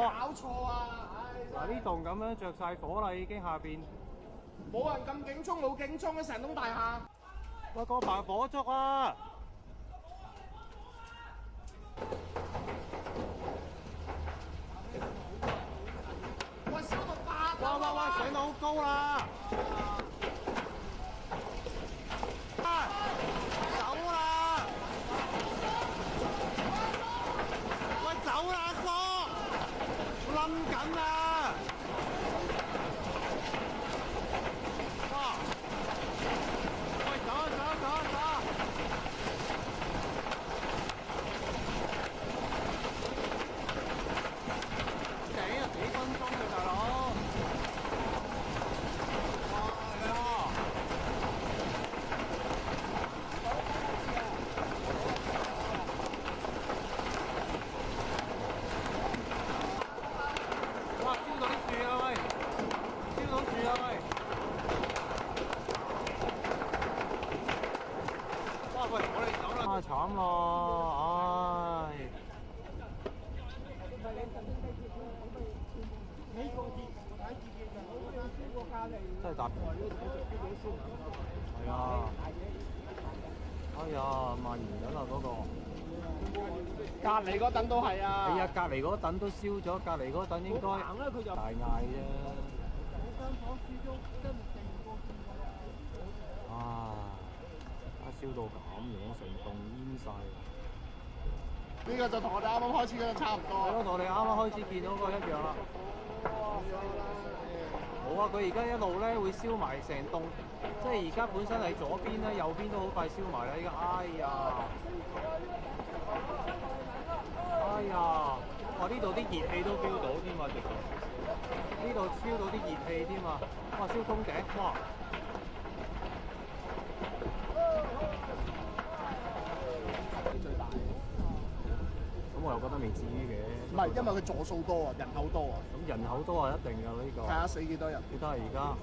搞錯啊！嗱呢棟咁樣着晒火啦，已經下邊。冇人咁警鐘，冇警鐘嘅成棟大廈。喂，個棚火燭啊！喂，燒到8喂，上到好高啦！走啦！喂，走啦，阿叔！冧緊啊！哇！喂，走啊！頂啊，幾分鐘啊，大佬！哇！燒到啲樹啊喂！燒到樹啊喂！哇喂！我哋走啦！啊慘咯！唉。真係搭係啊！哎呀，蔓延緊啦嗰個。隔離嗰等都係啊！係啊，隔離嗰等都燒咗，隔離嗰等應該大嗌啫。啊！燒到咁樣，成棟煙晒。呢個就同我哋啱啱開始嗰陣差唔多。係咯，同我哋啱啱開始見到嗰個一樣啦。冇啊！佢而家一路咧會燒埋成棟，即係而家本身係左邊咧，右邊都好快燒埋啦！依家，哎呀，哎呀，哇！呢度啲熱氣都 feel 到添啊，直頭呢度燒到啲熱氣添啊！哇！燒通頂，哇！最大。咁我又覺得未至於嘅。唔係，因為佢座數多啊，人口多啊。咁人口多係一定㗎呢個。睇下死幾多人。你睇下而家。